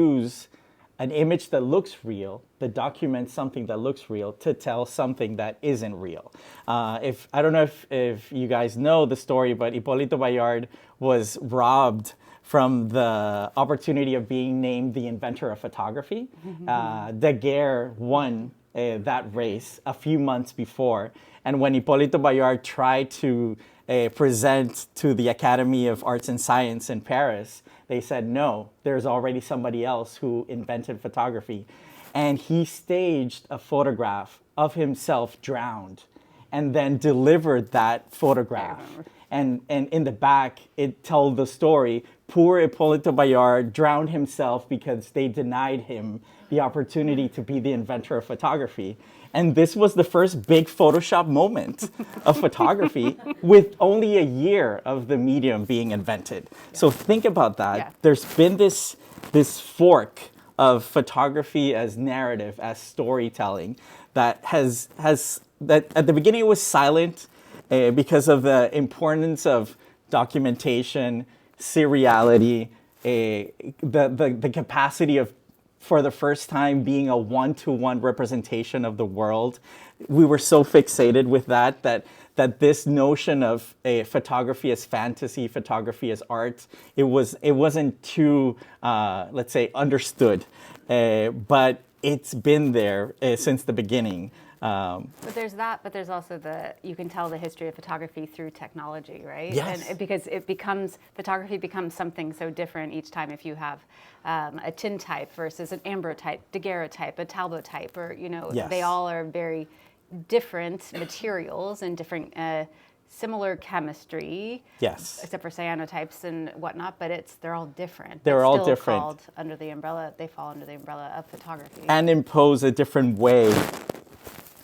use an image that looks real, that documents something that looks real, to tell something that isn't real. If I don't know if you guys know the story, but Hipólito Bayard was robbed from the opportunity of being named the inventor of photography. Daguerre won that race a few months before. And when Hipólito Bayard tried to present to the Academy of Arts and Science in Paris, they said, no, there's already somebody else who invented photography. And he staged a photograph of himself drowned and then delivered that photograph. And in the back, it told the story, poor Hipólito Bayard drowned himself because they denied him the opportunity to be the inventor of photography. And this was the first big Photoshop moment of photography with only a year of the medium being invented. So think about that. Yeah. There's been this fork of photography as narrative, as storytelling, that that at the beginning it was silent because of the importance of documentation, seriality, the capacity of, for the first time, being a one-to-one representation of the world. We were so fixated with that this notion of photography as fantasy, photography as art, it wasn't too, let's say, understood. But it's been there since the beginning. But there's that, but there's also you can tell the history of photography through technology, right? Yes. And because photography becomes something so different each time. If you have a tintype versus an ambrotype, daguerreotype, a talbotype, or, Yes. they all are very different materials and different, similar chemistry. Yes. Except for cyanotypes and whatnot, but they're all different. They're But all still different. Called under the umbrella, they fall under the umbrella of photography. And impose a different way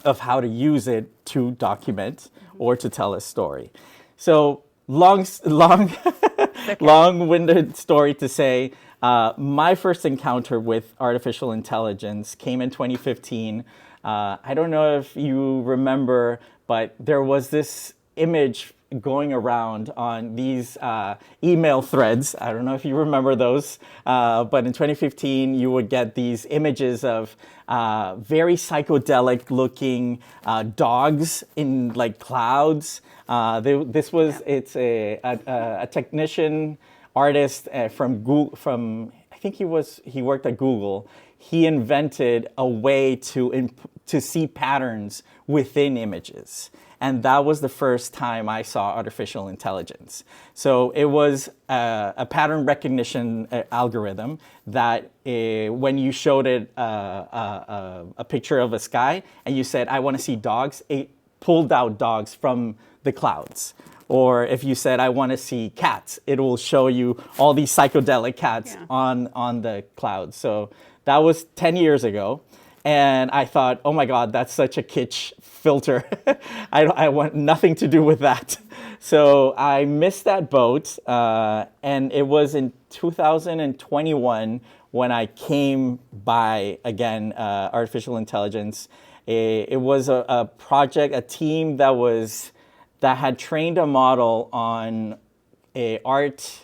of how to use it to document or to tell a story. So long-winded story to say, my first encounter with artificial intelligence came in 2015. I don't know if you remember, but there was this image going around on these email threads. I don't know if you remember those, but in 2015, you would get these images of very psychedelic looking dogs in like clouds. It's a technician artist from Google, I think he worked at Google. He invented a way to see patterns within images. And that was the first time I saw artificial intelligence. So it was a pattern recognition algorithm that when you showed it a picture of a sky and you said, I want to see dogs, it pulled out dogs from the clouds. Or if you said, I want to see cats, it will show you all these psychedelic cats on the clouds. So that was 10 years ago. And I thought, oh my God, that's such a kitsch filter. I want nothing to do with that. So I missed that boat. And it was in 2021 when I came by, again, artificial intelligence. It was a project, a team that had trained a model on art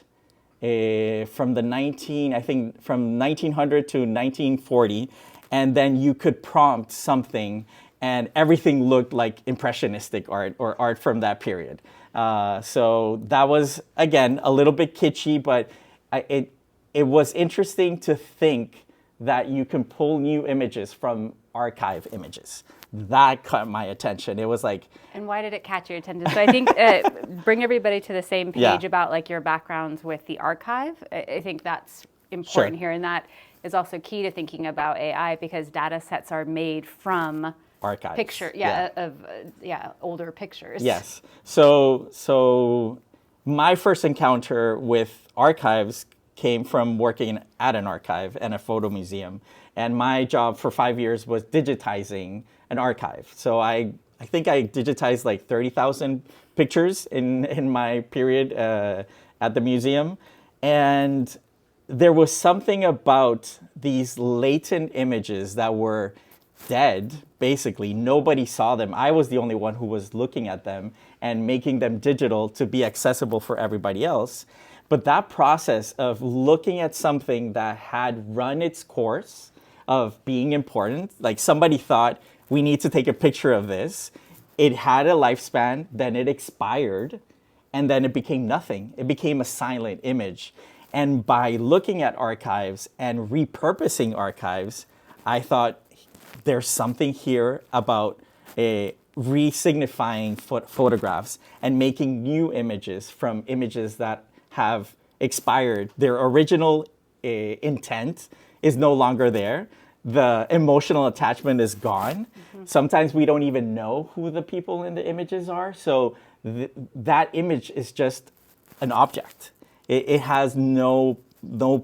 from the 1900 to 1940. And then you could prompt something, and everything looked like impressionistic art or art from that period. So that was, again, a little bit kitschy, but it was interesting to think that you can pull new images from archive images. That caught my attention. It was like... And why did it catch your attention? So I think bring everybody to the same page about like your backgrounds with the archive. I think that's important here, and that is also key to thinking about AI, because data sets are made from archives. Older pictures. Yes. So my first encounter with archives came from working at an archive and a photo museum. And my job for 5 years was digitizing an archive. So I think I digitized like 30,000 pictures in my period at the museum. And there was something about these latent images that were dead, basically. Nobody saw them. I was the only one who was looking at them and making them digital to be accessible for everybody else. But that process of looking at something that had run its course of being important, like somebody thought, we need to take a picture of this. It had a lifespan, then it expired, and then it became nothing. It became a silent image. And by looking at archives and repurposing archives, I thought there's something here about re-signifying photographs and making new images from images that have expired. Their original intent is no longer there. The emotional attachment is gone. Sometimes we don't even know who the people in the images are. So that image is just an object. It has no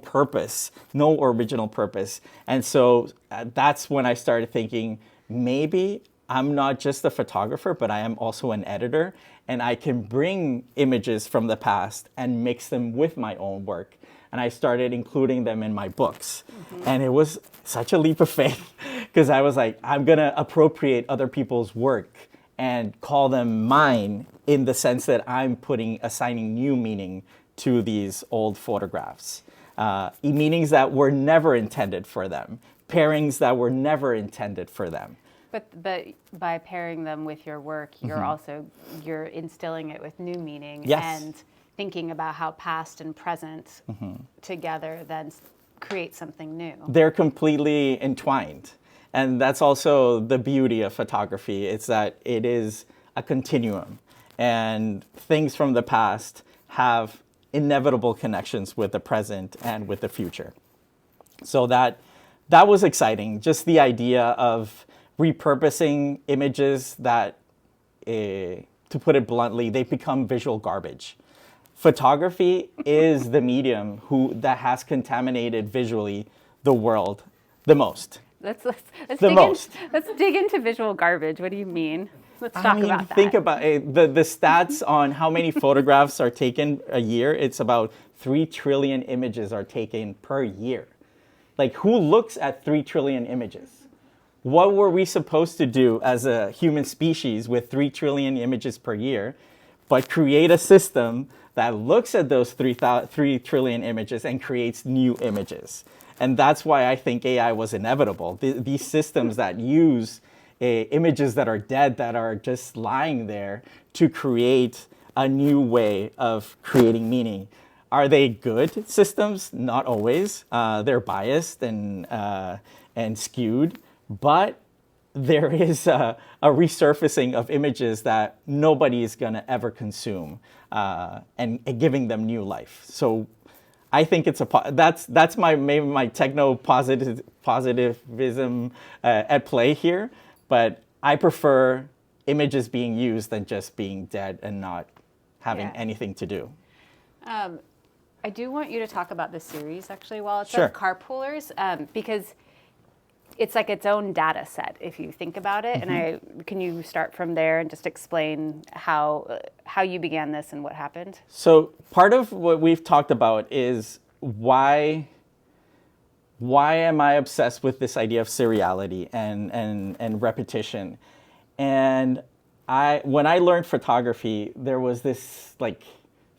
purpose, no original purpose. And so that's when I started thinking, maybe I'm not just a photographer, but I am also an editor, and I can bring images from the past and mix them with my own work. And I started including them in my books. And it was such a leap of faith because I was like, I'm going to appropriate other people's work and call them mine in the sense that I'm assigning new meaning to these old photographs. Meanings that were never intended for them, pairings that were never intended for them. But by pairing them with your work, you're instilling it with new meaning. Yes. And thinking about how past and present together then create something new. They're completely entwined. And that's also the beauty of photography. It's that it is a continuum. And things from the past have inevitable connections with the present and with the future. So that was exciting. Just the idea of repurposing images that, to put it bluntly, they become visual garbage. Photography is the medium that has contaminated visually the world the most. Let's dig into visual garbage. What do you mean? Let's talk about that. Think about the stats on how many photographs are taken a year. It's about 3 trillion images are taken per year. Like, who looks at 3 trillion images? What were we supposed to do as a human species with 3 trillion images per year, but create a system that looks at those 3 trillion images and creates new images? And that's why I think AI was inevitable. These systems that use images that are dead, that are just lying there, to create a new way of creating meaning. Are they good systems? Not always. They're biased and skewed, but there is a resurfacing of images that nobody is going to ever consume, and giving them new life. So I think that's maybe my techno positivism at play here, but I prefer images being used than just being dead and not having anything to do. I do want you to talk about this series actually while it's Sure. on Carpoolers, because it's like its own data set if you think about it. And can you start from there and just explain how you began this and what happened? So part of what we've talked about is why am I obsessed with this idea of seriality and repetition? And when I learned photography, there was this like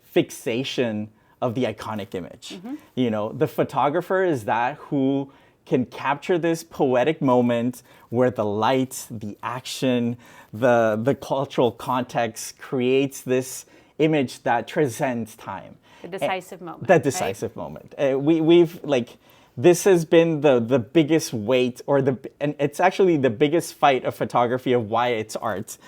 fixation of the iconic image. You know, the photographer is that who can capture this poetic moment where the light, the action, the cultural context creates this image that transcends time. The decisive moment. The decisive moment. We've like, this has been the biggest weight, and it's actually the biggest fight of photography, of why it's art,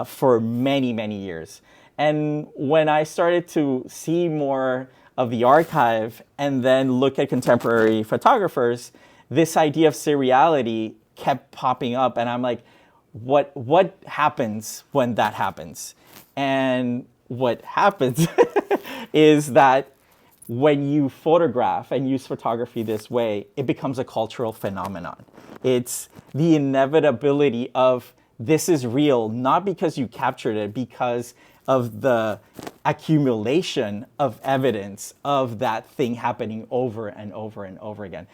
for many, many years. And when I started to see more of the archive and then look at contemporary photographers, this idea of seriality kept popping up, and I'm like, what happens when that happens? And what happens is that when you photograph and use photography this way, it becomes a cultural phenomenon. It's the inevitability of this is real, not because you captured it, because of the accumulation of evidence of that thing happening over and over and over again.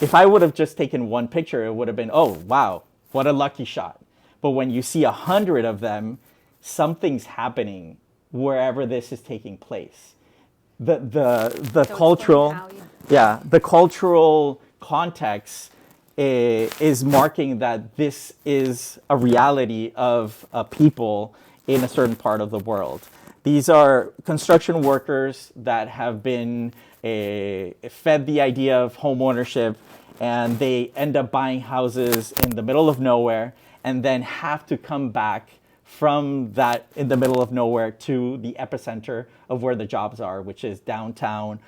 If I would have just taken one picture, it would have been, oh, wow, what a lucky shot. But when you see 100 of them, something's happening wherever this is taking place. the So cultural, explain how you- yeah, the cultural context is marking that this is a reality of people in a certain part of the world. These are construction workers that have been fed the idea of home ownership, and they end up buying houses in the middle of nowhere and then have to come back from that in the middle of nowhere to the epicenter of where the jobs are, which is downtown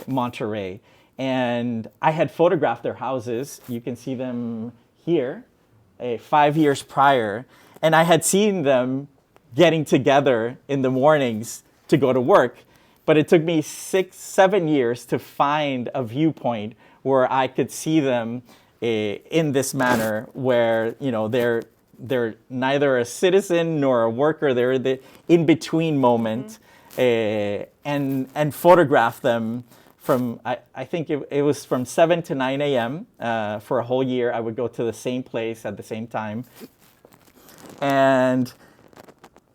Monterey. And I had photographed their houses. You can see them here, 5 years prior. And I had seen them getting together in the mornings to go to work. But it took me 6, 7 years to find a viewpoint where I could see them in this manner, where they're neither a citizen nor a worker. They're the in-between moment, and photograph them from, I think it was from 7 to 9 a.m. For a whole year. I would go to the same place at the same time. And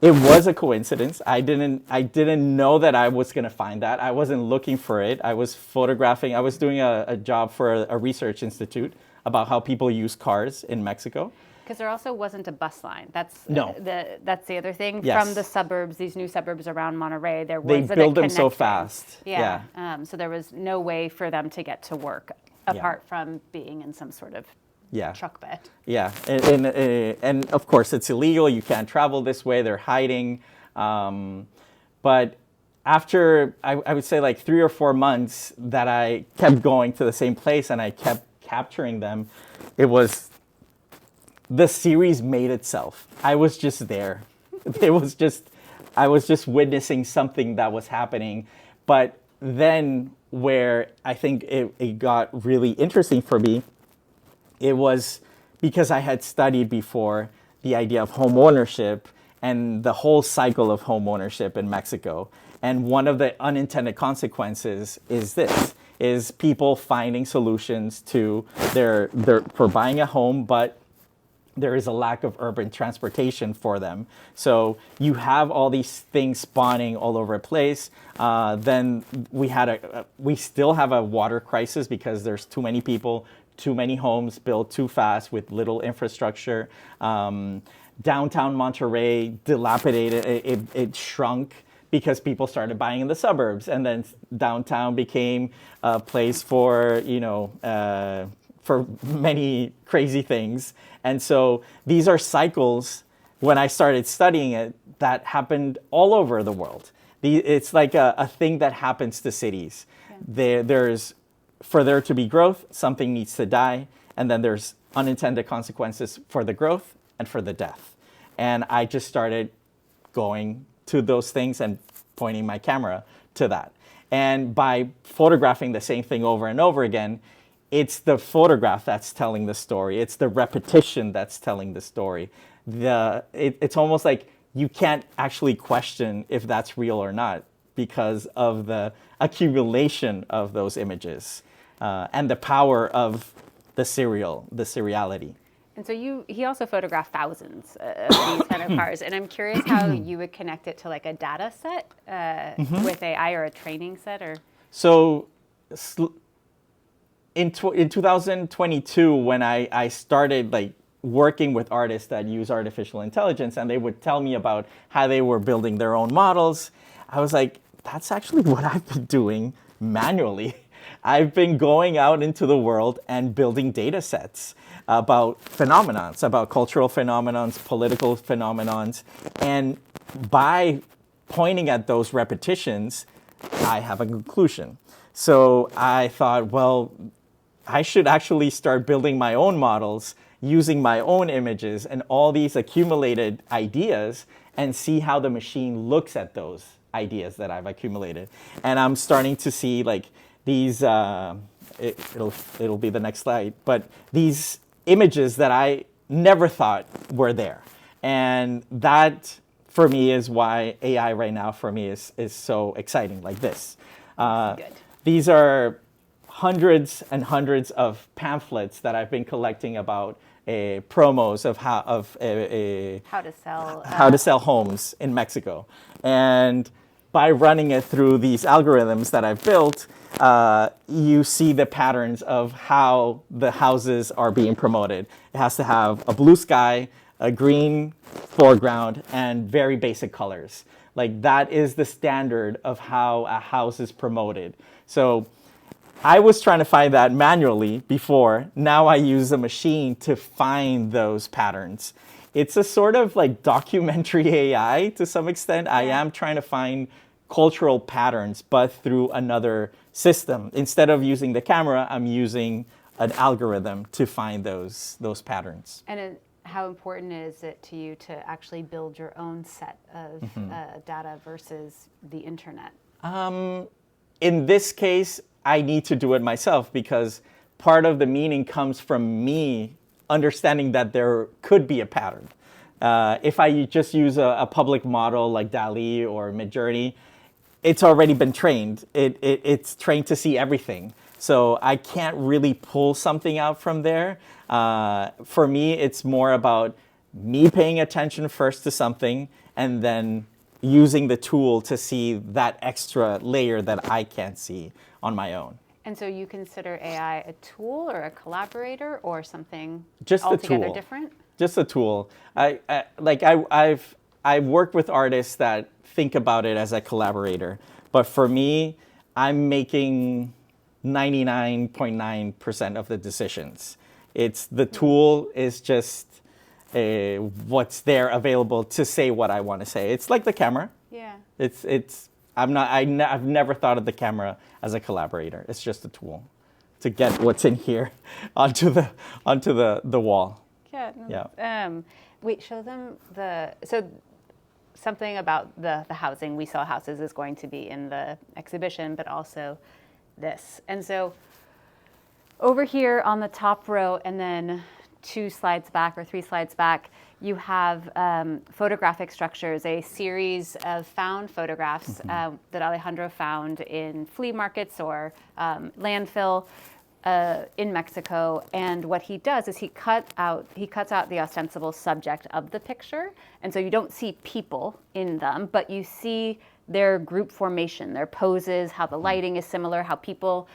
it was a coincidence. I didn't know that I was going to find that. I wasn't looking for it. I was photographing. I was doing a job for a research institute about how people use cars in Mexico. Because there also wasn't a bus line. That's No. That's the other thing. Yes. From the suburbs, these new suburbs around Monterey, there They wasn't a build them so connection. fast. Yeah. So there was no way for them to get to work apart Yeah. from being in some sort of Yeah. truck bed. Yeah, and of course it's illegal. You can't travel this way. They're hiding. But after, I would say like 3 or 4 months that I kept going to the same place and I kept capturing them, the series made itself. I was just there. I was just witnessing something that was happening. But then where I think it got really interesting for me, it was because I had studied before the idea of home ownership and the whole cycle of home ownership in Mexico. And one of the unintended consequences is people finding solutions to for buying a home, but there is a lack of urban transportation for them. So you have all these things spawning all over the place. Then we still have a water crisis because there's too many people, too many homes built too fast with little infrastructure. Downtown Monterey dilapidated, it shrunk because people started buying in the suburbs, and then downtown became a place for for many crazy things. And so these are cycles, when I started studying it, that happened all over the world. It's like a thing that happens to cities. Yeah. For there to be growth, something needs to die, and then there's unintended consequences for the growth and for the death. And I just started going to those things and pointing my camera to that. And by photographing the same thing over and over again, it's the photograph that's telling the story. It's the repetition that's telling the story. It's almost like you can't actually question if that's real or not because of the accumulation of those images and the power of the seriality. And so he also photographed thousands of these kind of cars. And I'm curious how you would connect it to like a data set with AI or a training set or? So in 2022, when I started like working with artists that use artificial intelligence, and they would tell me about how they were building their own models, I was like, that's actually what I've been doing manually. I've been going out into the world and building data sets about phenomenons, about cultural phenomenons, political phenomenons. And by pointing at those repetitions, I have a conclusion. So I thought, well, I should actually start building my own models using my own images and all these accumulated ideas and see how the machine looks at those ideas that I've accumulated. And I'm starting to see like these, it'll be the next slide, but these images that I never thought were there. And that for me is why AI right now for me is so exciting like this. These are hundreds and hundreds of pamphlets that I've been collecting about promos of how to sell homes homes in Mexico. And by running it through these algorithms that I've built, you see the patterns of how the houses are being promoted. It has to have a blue sky, a green foreground, and very basic colors. Like that is the standard of how a house is promoted. So I was trying to find that manually before. Now I use a machine to find those patterns. It's a sort of like documentary AI to some extent. I am trying to find cultural patterns, but through another system. Instead of using the camera, I'm using an algorithm to find those patterns. And how important is it to you to actually build your own set of data versus the internet? In this case, I need to do it myself because part of the meaning comes from me understanding that there could be a pattern. If I just use a public model like DALL-E or Midjourney, it's already been trained. It's trained to see everything. So I can't really pull something out from there. For me, it's more about me paying attention first to something and then using the tool to see that extra layer that I can't see on my own. And so you consider AI a tool or a collaborator or something just altogether a tool. different? Just a tool. I've worked with artists that think about it as a collaborator, but for me, I'm making 99.9% of the decisions. It's the tool is just what's there available to say what I want to say. It's like the camera. Yeah. I've never thought of the camera as a collaborator. It's just a tool to get what's in here onto the wall. Yeah. Yeah. Wait, show them something about the housing. We Sell Houses is going to be in the exhibition, but also this. And so over here on the top row, and then 2 slides back or 3 slides back, you have photographic structures, a series of found photographs that Alejandro found in flea markets or landfill in Mexico. And what he does is he cuts out the ostensible subject of the picture. And so you don't see people in them, but you see their group formation, their poses, how the lighting is similar, how people,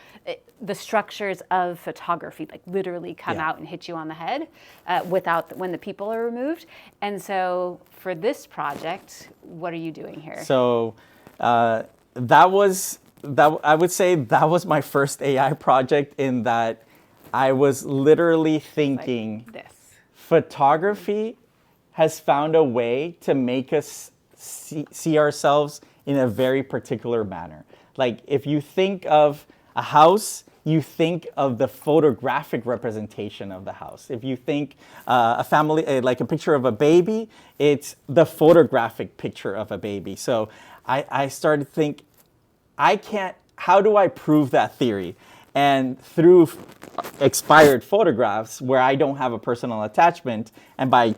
the structures of photography like literally come out and hit you on the head when the people are removed. And so for this project, what are you doing here? So I would say that was my first AI project in that I was literally thinking like this. Photography has found a way to make us see ourselves in a very particular manner. Like if you think of a house, you think of the photographic representation of the house. If you think a family, like a picture of a baby, it's the photographic picture of a baby. So I started to think, how do I prove that theory? And through expired photographs where I don't have a personal attachment, and by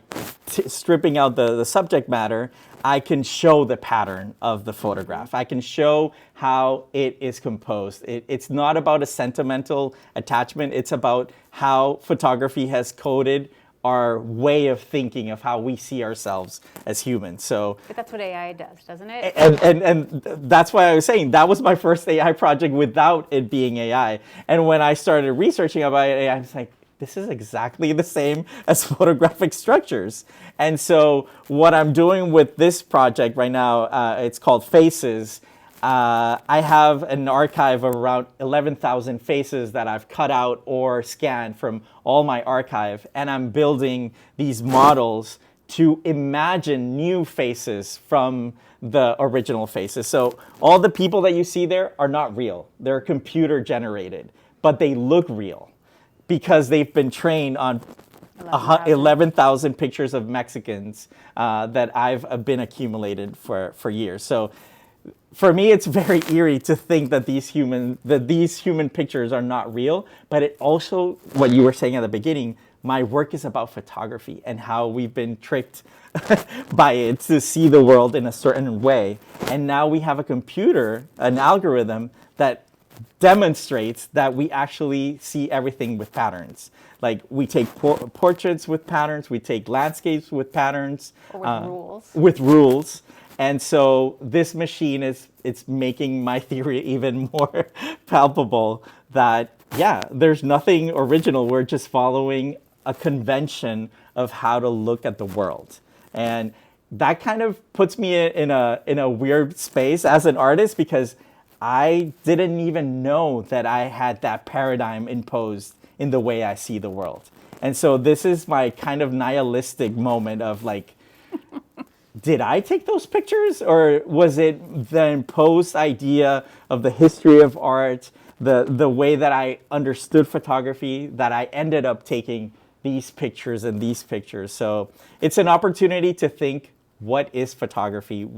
stripping out the subject matter, I can show the pattern of the photograph. I can show how it is composed. It's not about a sentimental attachment. It's about how photography has coded our way of thinking of how we see ourselves as humans. But that's what AI does, doesn't it? And that's why I was saying that was my first AI project without it being AI. And when I started researching about AI, I was like, this is exactly the same as photographic structures. And so what I'm doing with this project right now, it's called Faces. I have an archive of around 11,000 faces that I've cut out or scanned from all my archive. And I'm building these models to imagine new faces from the original faces. So all the people that you see there are not real. They're computer generated, but they look real because they've been trained on 11,000 pictures of Mexicans that I've been accumulated for years. So for me, it's very eerie to think that these human pictures are not real. But it also, what you were saying at the beginning, my work is about photography and how we've been tricked by it to see the world in a certain way. And now we have a computer, an algorithm that demonstrates that we actually see everything with patterns. Like we take portraits with patterns, we take landscapes with patterns. Or with rules. With rules. And so this machine it's making my theory even more palpable that, yeah, there's nothing original. We're just following a convention of how to look at the world. And that kind of puts me in a weird space as an artist, because I didn't even know that I had that paradigm imposed in the way I see the world. And so this is my kind of nihilistic moment of like, did I take those pictures, or was it the imposed idea of the history of art, the way that I understood photography, that I ended up taking these pictures and these pictures? So it's an opportunity to think, what is photography?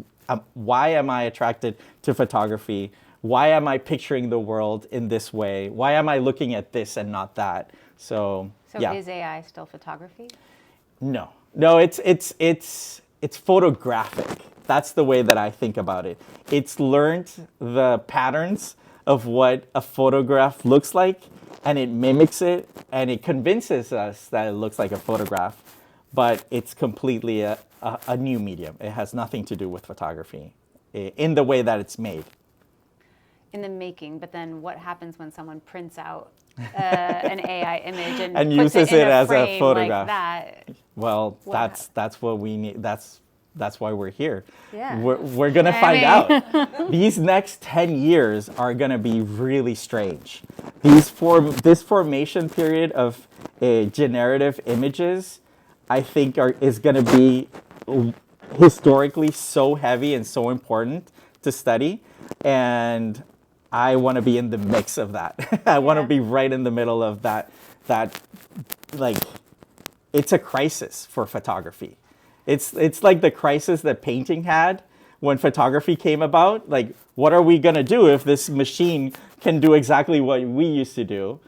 Why am I attracted to photography? Why am I picturing the world in this way? Why am I looking at this and not that? So yeah. Is AI still photography? No, it's photographic. That's the way that I think about it. It's learned the patterns of what a photograph looks like, and it mimics it, and it convinces us that it looks like a photograph, but it's completely a new medium. It has nothing to do with photography in the way that it's made. In the making, but then what happens when someone prints out an AI image and puts uses it it as a frame photograph? like that? Well, that's what we need. That's why we're here. Yeah. We're gonna find out. These next 10 years are gonna be really strange. This formation period of generative images, I think, is gonna be historically so heavy and so important to study, and I want to be in the mix of that. I want to be right in the middle of that, like, it's a crisis for photography. It's like the crisis that painting had when photography came about. Like, what are we going to do if this machine can do exactly what we used to do?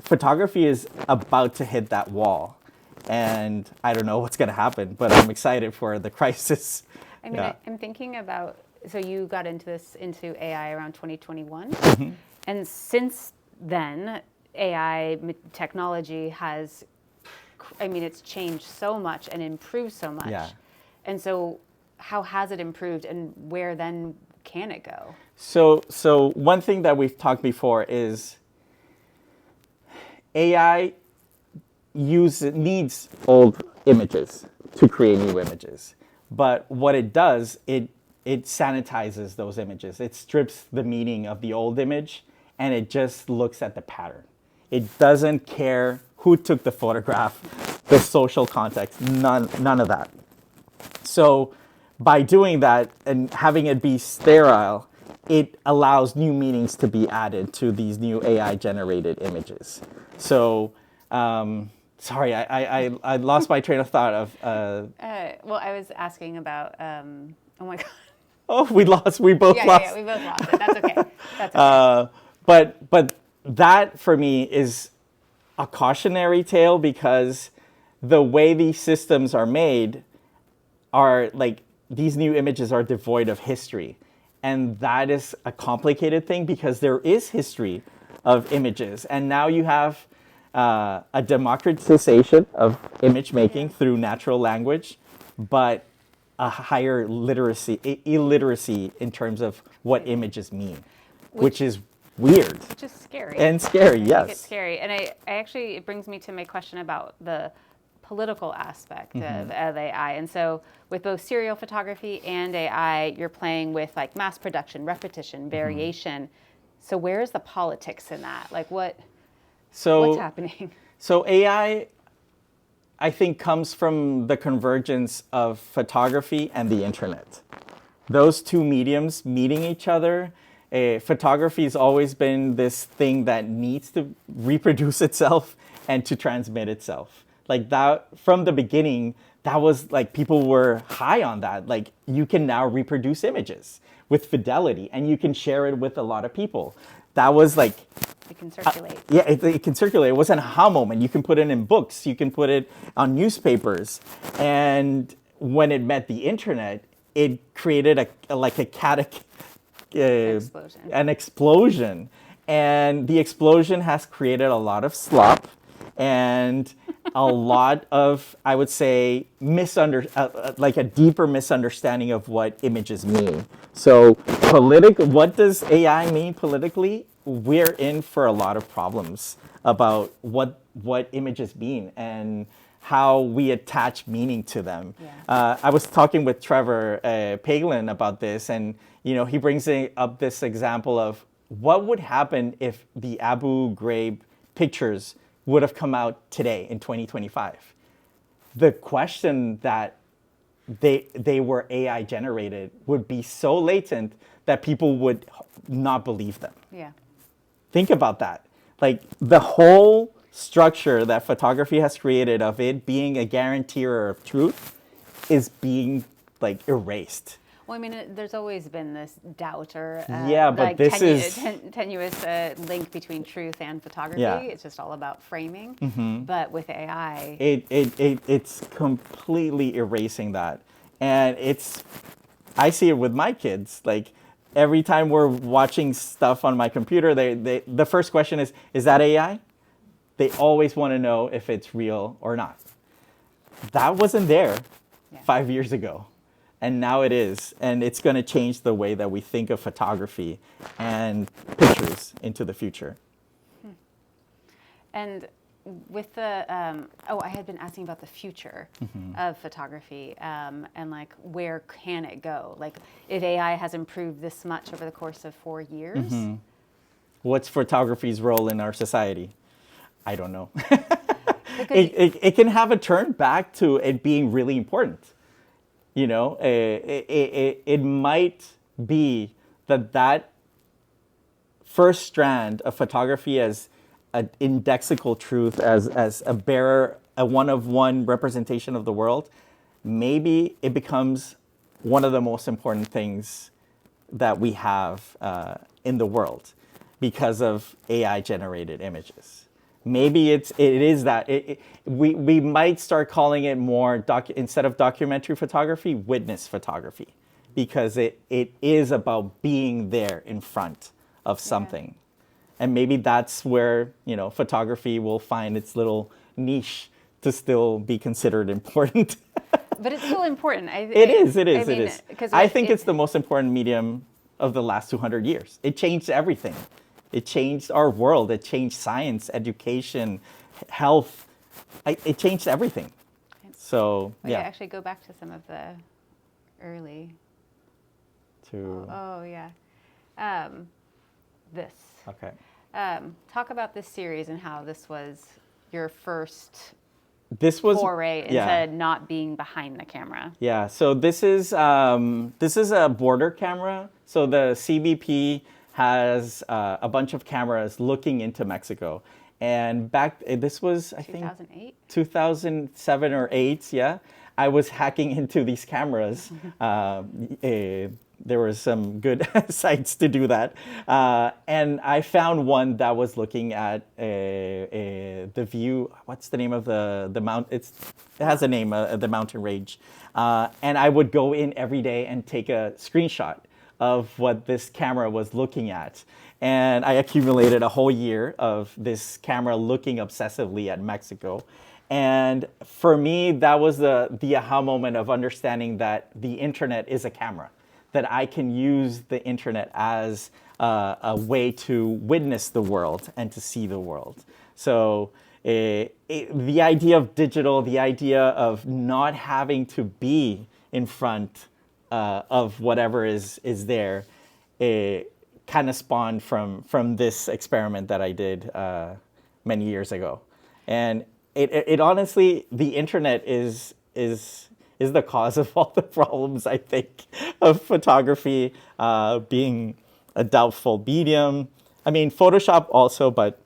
Photography is about to hit that wall. And I don't know what's going to happen, but I'm excited for the crisis. I mean, I'm thinking about, so you got into AI around 2021. Mm-hmm. And since then, AI technology has, I mean, it's changed so much and improved so much. Yeah. And so how has it improved, and where then can it go? So one thing that we've talked before is AI needs old images to create new images. But what it does, it sanitizes those images. It strips the meaning of the old image, and it just looks at the pattern. It doesn't care who took the photograph, the social context, none of that. So by doing that and having it be sterile, it allows new meanings to be added to these new AI-generated images. So, sorry, I lost my train of thought of... well, I was asking about, oh my God. Oh, we both lost. Yeah, we both lost it. That's okay. That's okay. But that for me is a cautionary tale, because the way these systems are made are like, these new images are devoid of history. And that is a complicated thing, because there is history of images. And now you have a democratization of image making through natural language, but a higher illiteracy in terms of what images mean, which is weird. Which is scary. And scary, yes. I think it's scary. And I actually, it brings me to my question about the political aspect of AI. And so with both serial photography and AI, you're playing with like mass production, repetition, variation. So where is the politics in that? Like what's happening? So AI, I think, comes from the convergence of photography and the internet. Those two mediums meeting each other. Photography has always been this thing that needs to reproduce itself and to transmit itself. Like that, from the beginning, that was like, people were high on that. Like, you can now reproduce images with fidelity, and you can share it with a lot of people. That was like... It can circulate. It can circulate. It was an aha moment. You can put it in books. You can put it on newspapers. And when it met the internet, it created an explosion. And the explosion has created a lot of slop. And a lot of, I would say, like a deeper misunderstanding of what images mean. So what does AI mean politically? We're in for a lot of problems about what images mean and how we attach meaning to them. Yeah. I was talking with Trevor Paglen about this, and he brings up this example of what would happen if the Abu Ghraib pictures would have come out today in 2025. The question that they were AI generated would be so latent that people would not believe them. Yeah. Think about that. Like the whole structure that photography has created of it being a guarantor of truth is being like erased. Well, I mean, there's always been this doubt or but like this is tenuous link between truth and photography. Yeah. It's just all about framing. But with AI, it's completely erasing that, and I see it with my kids. Like every time we're watching stuff on my computer, the first question is that AI? They always want to know if it's real or not. That wasn't there 5 years ago. And now it is. And it's going to change the way that we think of photography and pictures into the future. And with the, I had been asking about the future of photography and like where can it go? Like if AI has improved this much over the course of 4 years. What's photography's role in our society? I don't know. It can have a turn back to it being really important. It might be that first strand of photography as an indexical truth, as a bearer, a one-of-one representation of the world, maybe it becomes one of the most important things that we have in the world because of AI-generated images. Maybe it is that we might start calling it more instead of documentary photography, witness photography, because it is about being there in front of something, and maybe that's where photography will find its little niche to still be considered important. But it's still important. It is. I think it's the most important medium of the last 200 years. It changed everything. It changed our world. It changed science, education, health. It changed everything. So, yeah. Actually go back to some of the early. This. Okay. Talk about this series and how this was your first foray into not being behind the camera. Yeah. So this is a border camera. So the CBP has a bunch of cameras looking into Mexico. And this was, I think, 2008? 2007 or 8, yeah. I was hacking into these cameras. There were some good sites to do that. And I found one that was looking at the view. What's the name of the mount? It has a name, the mountain range. And I would go in every day and take a screenshot of what this camera was looking at. And I accumulated a whole year of this camera looking obsessively at Mexico. And for me, that was the aha moment of understanding that the internet is a camera, that I can use the internet as a way to witness the world and to see the world. So the idea of digital, the idea of not having to be in front of whatever is there, it kind of spawned from this experiment that I did many years ago. And it honestly, the internet is the cause of all the problems, I think, of photography being a doubtful medium. I mean, Photoshop also, but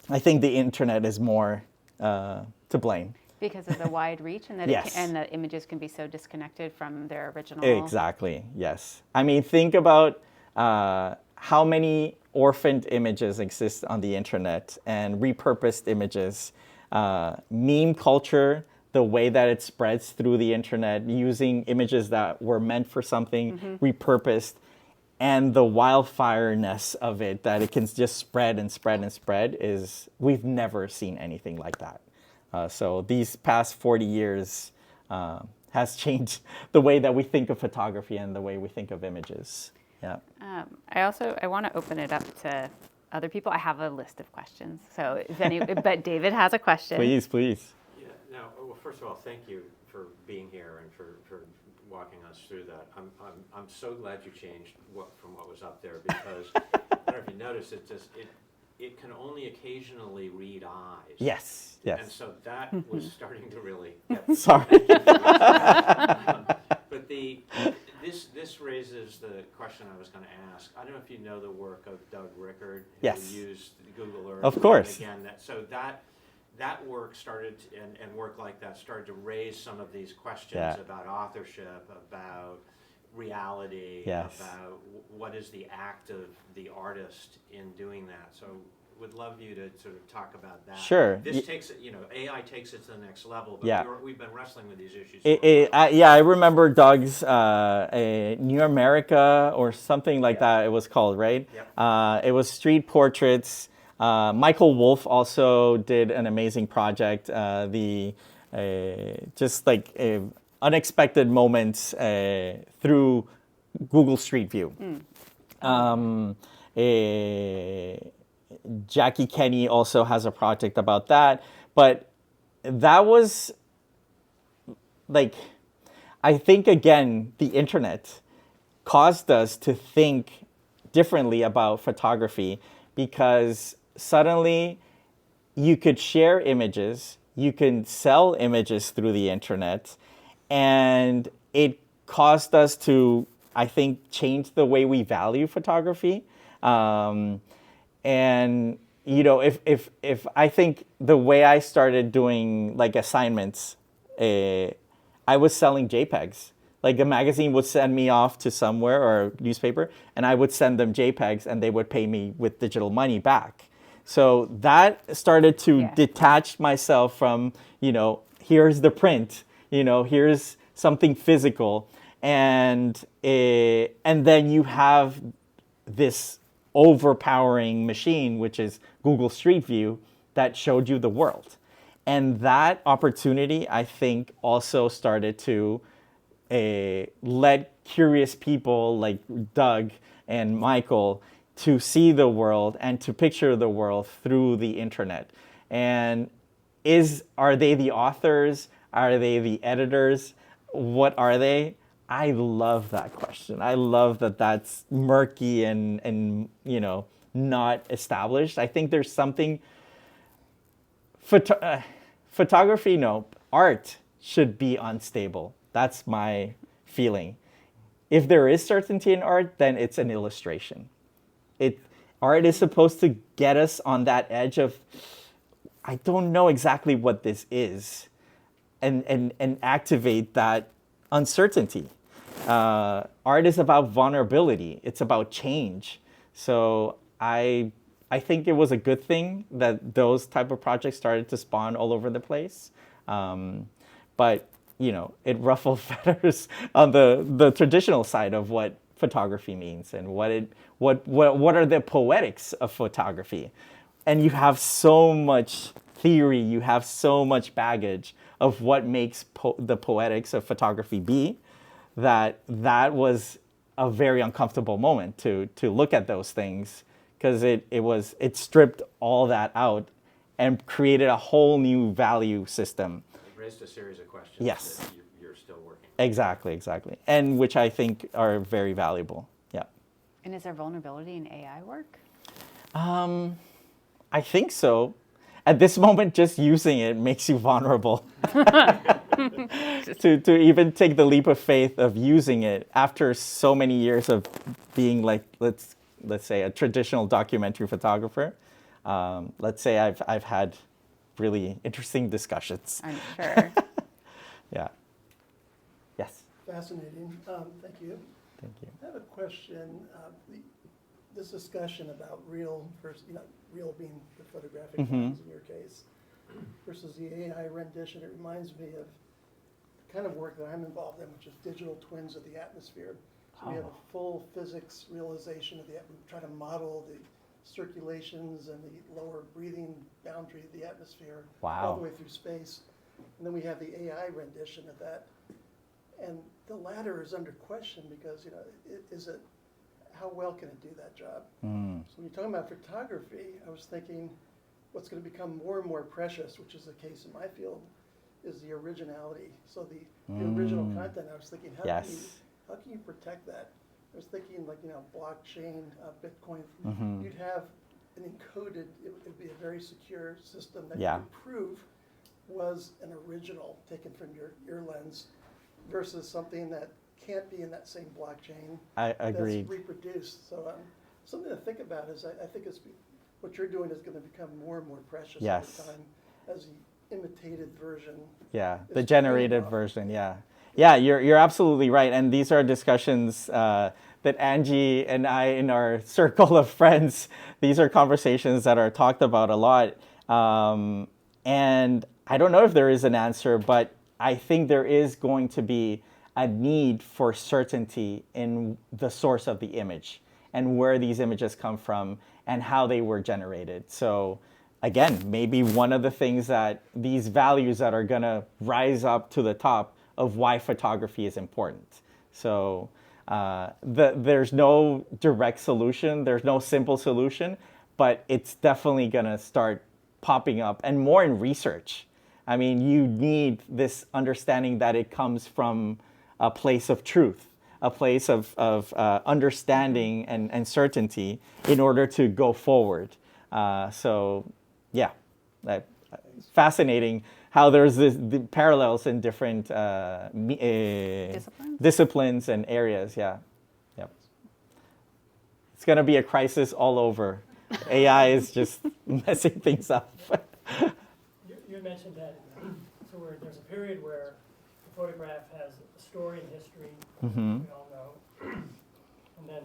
I think the internet is more to blame. Because of the wide reach and that Yes. and the images can be so disconnected from their original. Exactly, yes. I mean, think about how many orphaned images exist on the internet and repurposed images. Meme culture, the way that it spreads through the internet, using images that were meant for something, repurposed, and the wildfire-ness of it, that it can just spread and spread and spread, we've never seen anything like that. So these past 40 years has changed the way that we think of photography and the way we think of images. Yeah. I want to open it up to other people. I have a list of questions. So but David has a question. Please. Yeah. Now, well, first of all, thank you for being here and for walking us through that. I'm so glad you changed from what was up there, because I don't know if you noticed, it can only occasionally read eyes. Yes. And so that was starting to really. Sorry. But this raises the question I was going to ask. I don't know if you know the work of Doug Rickard, Yes. who used Google Earth. Of course. Again, that work started and work like that started to raise some of these questions about authorship, about reality, about what is the act of the artist in doing that. So would love you to sort of talk about that. Sure. This takes it, AI takes it to the next level, but we've been wrestling with these issues. I remember Doug's New America or something like that. It was called, right? Yep. It was street portraits. Michael Wolff also did an amazing project. Just like unexpected moments through Google Street View. Jackie Kenney also has a project about that, but that was like, I think again, the internet caused us to think differently about photography, because suddenly you could share images, you can sell images through the internet, and it caused us to, I think, change the way we value photography. And if I think the way I started doing like assignments, I was selling JPEGs. Like a magazine would send me off to somewhere, or a newspaper, and I would send them JPEGs, and they would pay me with digital money back. So that started to detach myself from, here's the print, here's something physical, and then you have this overpowering machine, which is Google Street View, that showed you the world. And that opportunity, I think, also started to let curious people like Doug and Michael to see the world and to picture the world through the internet. And are they the authors? Are they the editors? What are they? I love that question. I love that that's murky and not established. I think there's something photography, no, art should be unstable. That's my feeling. If there is certainty in art, then it's an illustration. Art is supposed to get us on that edge of, I don't know exactly what this is, and activate that uncertainty. Art is about vulnerability. It's about change. So I think it was a good thing that those type of projects started to spawn all over the place. But it ruffled feathers on the traditional side of what photography means and what are the poetics of photography. And you have so much theory, you have so much baggage of what makes the poetics of photography be, that was a very uncomfortable moment to look at those things, because it stripped all that out and created a whole new value system. It raised a series of questions that you're still working on. Exactly. And which I think are very valuable. Yeah. And is there vulnerability in AI work? I think so. At this moment, just using it makes you vulnerable. to even take the leap of faith of using it after so many years of being like, let's say, a traditional documentary photographer. Let's say I've had really interesting discussions. I'm sure. Yeah. Yes. Fascinating. Thank you. Thank you. I have a question. This discussion about real versus, real being the photographic files in your case, versus the AI rendition, it reminds me of the kind of work that I'm involved in, which is digital twins of the atmosphere. So we have a full physics realization of we try to model the circulations and the lower breathing boundary of the atmosphere Wow. all the way through space. And then we have the AI rendition of that. And the latter is under question because, how well can it do that job? So when you're talking about photography, I was thinking what's going to become more and more precious, which is the case in my field, is the originality. So the original content, I was thinking, how can you protect that? I was thinking blockchain, Bitcoin. You'd have an encoded, it would be a very secure system that you could prove was an original taken from your lens versus something that can't be in that same blockchain. I agreed. That's reproduced. So something to think about is I think what you're doing is going to become more and more precious over time as the imitated version. Yeah, the generated version. Yeah, you're absolutely right. And these are discussions that Angie and I, in our circle of friends, these are conversations that are talked about a lot. And I don't know if there is an answer, but I think there is going to be a need for certainty in the source of the image and where these images come from and how they were generated. So again, maybe one of the things that these values that are going to rise up to the top of why photography is important. So there's no direct solution. There's no simple solution, but it's definitely going to start popping up and more in research. I mean, you need this understanding that it comes from a place of truth, a place of understanding and certainty in order to go forward. Fascinating how there's the parallels in different disciplines and areas. Yeah. It's going to be a crisis all over. AI is just messing things up. You mentioned that, so there's a period where the photograph has a story and history, we all know, and then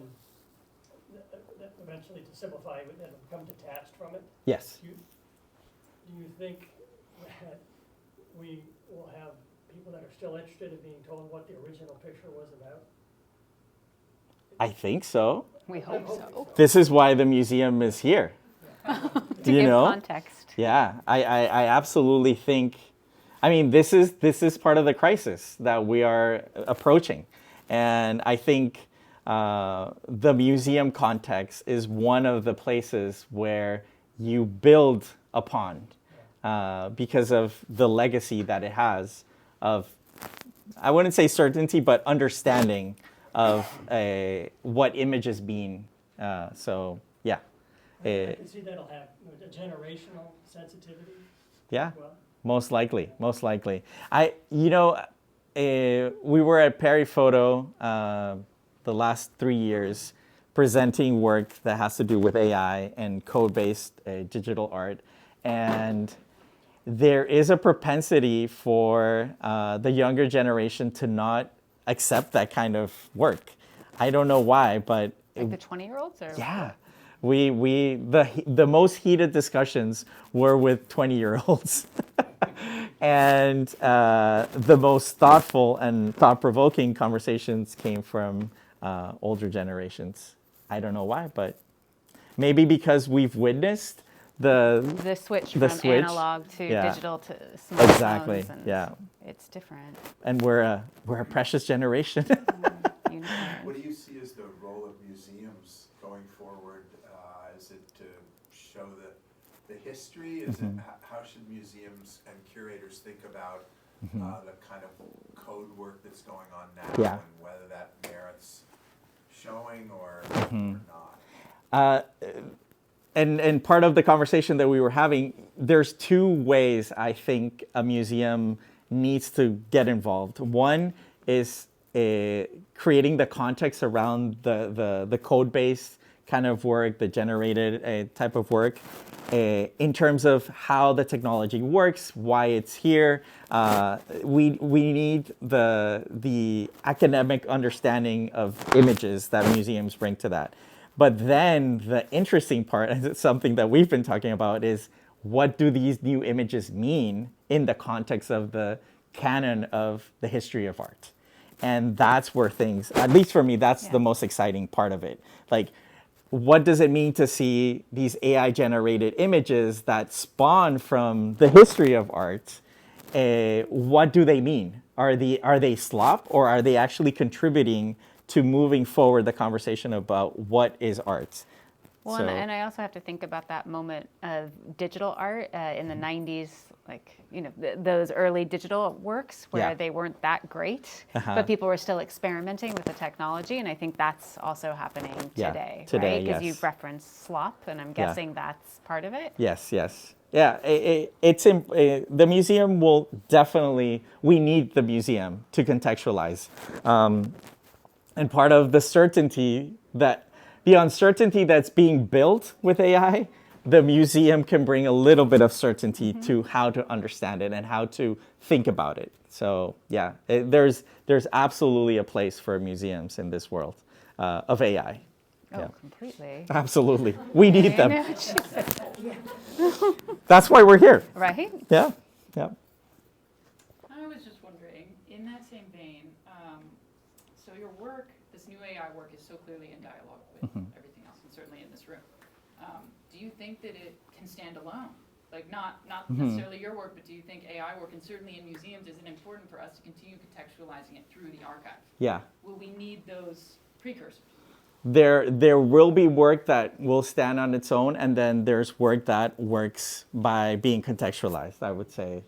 eventually, to simplify, it will become detached from it. Yes. Do you think that we will have people that are still interested in being told what the original picture was about? I think so. We hope so. This is why the museum is here. To give context. Yeah, I absolutely think. I mean, this is part of the crisis that we are approaching, and I think the museum context is one of the places where you build upon because of the legacy that it has of, I wouldn't say certainty, but understanding of what images mean. I can see that'll have a generational sensitivity. Yeah, well. most likely. We were at Perry Photo the last 3 years presenting work that has to do with AI and code-based digital art. And there is a propensity for the younger generation to not accept that kind of work. I don't know why, but... Like the 20-year-olds? Yeah. The most heated discussions were with 20-year-olds. And the most thoughtful and thought-provoking conversations came from older generations. I don't know why, but maybe because we've witnessed the switch from analog to digital to smartphones. Exactly. It's different. And we're a precious generation. What do you see as the role of museums going forward? Is it to show the history? Is it how should museums and curators think about the kind of code work that's going on now and whether that merits showing or not? And part of the conversation that we were having, there's two ways I think a museum needs to get involved. One is creating the context around the code-based kind of work, the generated type of work, in terms of how the technology works, why it's here. We need the academic understanding of images that museums bring to that. But then the interesting part, and it's something that we've been talking about, is what do these new images mean in the context of the canon of the history of art? And that's where things, at least for me, that's the most exciting part of it. Like, what does it mean to see these AI generated images that spawn from the history of art? What do they mean? Are they slop, or are they actually contributing to moving forward the conversation about what is art? Well, and I also have to think about that moment of digital art in the 90s, like, those early digital works where they weren't that great, but people were still experimenting with the technology. And I think that's also happening today, right? Because you've referenced slop, and I'm guessing that's part of it. Yes. Yeah, the museum will definitely, we need the museum to contextualize. And part of the uncertainty that's being built with AI, the museum can bring a little bit of certainty to how to understand it and how to think about it. So yeah, there's absolutely a place for museums in this world of AI. Oh, completely. Absolutely. We need them. That's why we're here. Right? Yeah. I was just wondering, in that same vein, so your work, this new AI work, is so clearly in dialogue with everything else, and certainly in this room. Do you think that it can stand alone? Like, not necessarily your work, but do you think AI work, and certainly in museums, is it important for us to continue contextualizing it through the archive? Yeah. Will we need those precursors? There will be work that will stand on its own, and then there's work that works by being contextualized, I would say.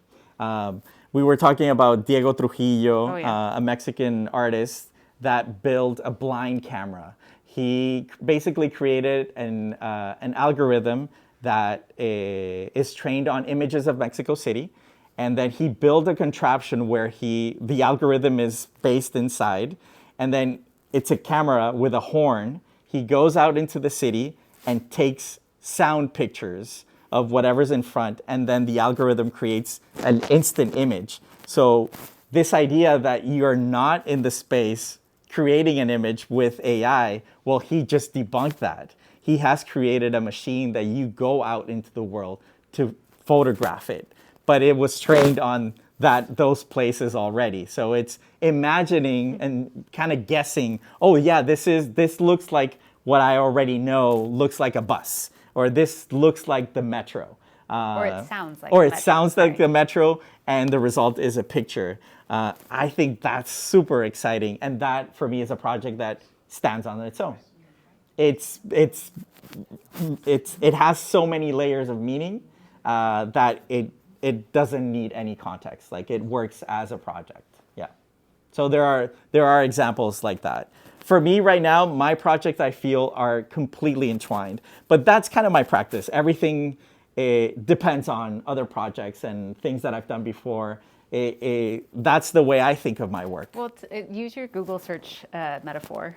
We were talking about Diego Trujillo, a Mexican artist that built a blind camera. He basically created an algorithm that is trained on images of Mexico City, and then he built a contraption where the algorithm is based inside, and then it's a camera with a horn. He goes out into the city and takes sound pictures of whatever's in front, and then the algorithm creates an instant image. So this idea that you're not in the space creating an image with AI, well, he just debunked that. He has created a machine that you go out into the world to photograph it, but it was trained on those places already. So it's imagining and kind of guessing, oh yeah, this looks like what I already know looks like a bus, or this looks like the metro. Or it sounds like the metro, and the result is a picture. I think that's super exciting, and that for me is a project that stands on its own. It has so many layers of meaning that it doesn't need any context. Like, it works as a project. Yeah. So there are examples like that. For me right now, my projects I feel are completely entwined, but that's kind of my practice. Everything depends on other projects and things that I've done before. That's the way I think of my work. Well, use your Google search metaphor.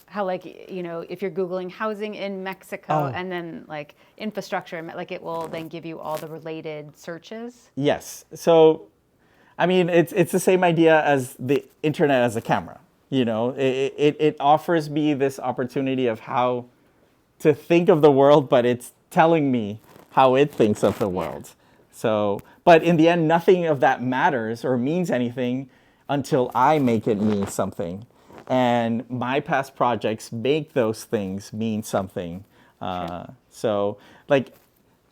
How, like, if you're Googling housing in Mexico and then like infrastructure, like, it will then give you all the related searches. Yes. So, I mean, it's the same idea as the internet as a camera. It offers me this opportunity of how to think of the world, but it's telling me how it thinks of the world. So, but in the end, nothing of that matters or means anything until I make it mean something. And my past projects make those things mean something. So, like,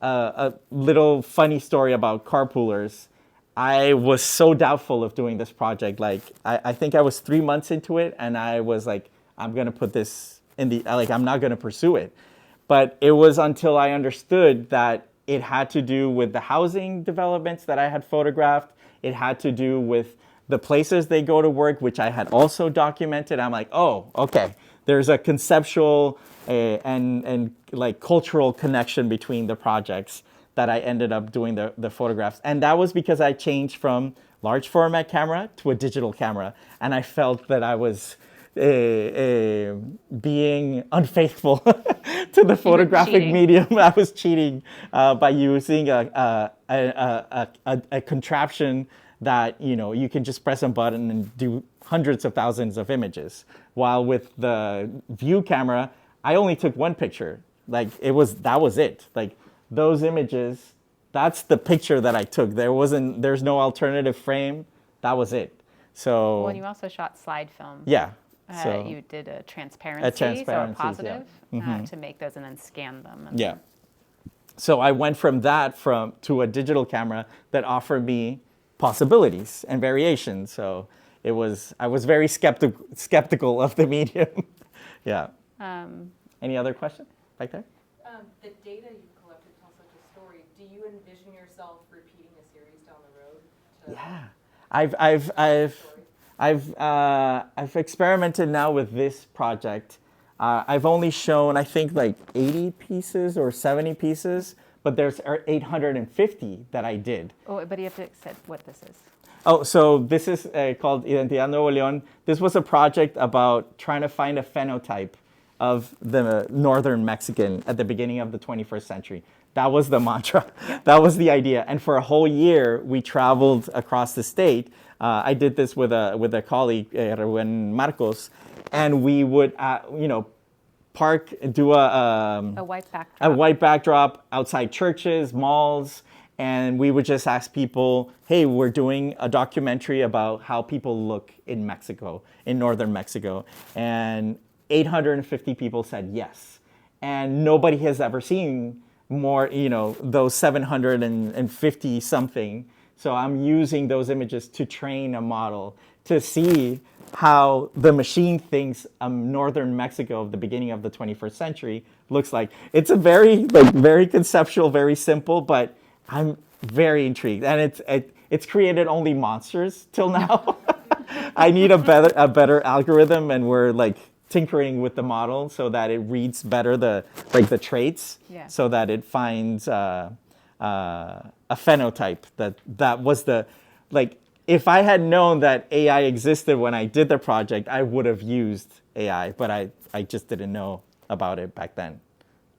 a little funny story about carpoolers. I was so doubtful of doing this project. Like, I think I was 3 months into it, and I was like, I'm going to put this I'm not going to pursue it. But it was until I understood that it had to do with the housing developments that I had photographed. It had to do with the places they go to work, which I had also documented. I'm like, oh, okay. There's a conceptual and like cultural connection between the projects that I ended up doing the photographs. And that was because I changed from large format camera to a digital camera. And I felt that I was being unfaithful to the photographic medium. I was cheating by using a contraption that you can just press a button and do hundreds of thousands of images. While with the view camera, I only took one picture. Like, that was it. Like, those images, that's the picture that I took. There's no alternative frame. That was it. So. Well, and you also shot slide film. Yeah. You did a transparency, so a positive, to make those and then scan them. And Yeah. So I went from that to a digital camera that offered me possibilities and variations. So I was very skeptical of the medium. Yeah. Any other question back there? The data you collected tells such a story. Do you envision yourself repeating a series down the road? Yeah. I've experimented now with this project. I've only shown, I think, like 80 pieces or 70 pieces, but there's 850 that I did. Oh, but you have to say what this is. Oh, so this is called Identidad Nuevo León. This was a project about trying to find a phenotype of the northern Mexican at the beginning of the 21st century. That was the mantra. That was the idea. And for a whole year, we traveled across the state. I did this with a colleague, Rubén Marcos, and we would, park, do a white backdrop. A white backdrop outside churches, malls, and we would just ask people, hey, we're doing a documentary about how people look in Mexico, in northern Mexico. And 850 people said yes. And nobody has ever seen more, those 750 something. So I'm using those images to train a model to see how the machine thinks northern Mexico of the beginning of the 21st century looks like. It's a very conceptual, very simple, but I'm very intrigued. And it's created only monsters till now. I need a better algorithm, and we're tinkering with the model so that it reads better the traits, so that it finds a phenotype that was if I had known that AI existed when I did the project, I would have used AI, but I just didn't know about it back then.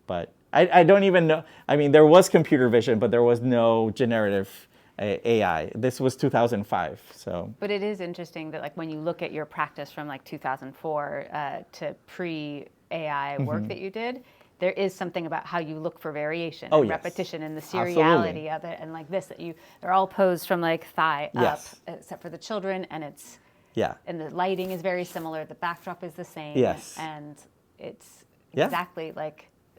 But I don't even know. I mean, there was computer vision, but there was no generative AI. This was 2005, so. But it is interesting that when you look at your practice from 2004 to pre-AI work that you did, there is something about how you look for variation and repetition and the seriality of it, and they're all posed from thigh up, except for the children, and and the lighting is very similar. The backdrop is the same, and it's exactly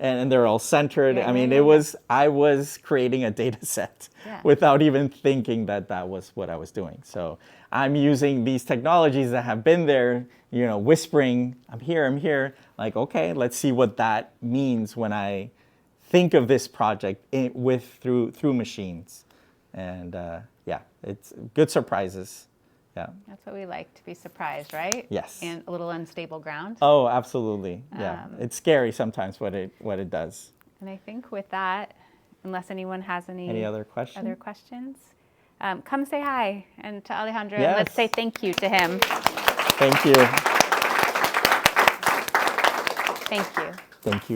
and they're all centered. I was creating a data set without even thinking that was what I was doing. So I'm using these technologies that have been there, whispering, I'm here. Okay, let's see what that means when I think of this project through machines. And it's good surprises. Yeah. That's what we like, to be surprised, right? Yes. And a little unstable ground. Oh, absolutely. Yeah. It's scary sometimes what it does. And I think with that, unless anyone has any other questions, come say hi and to Alejandro, and let's say thank you to him. Thank you. Thank you. Thank you.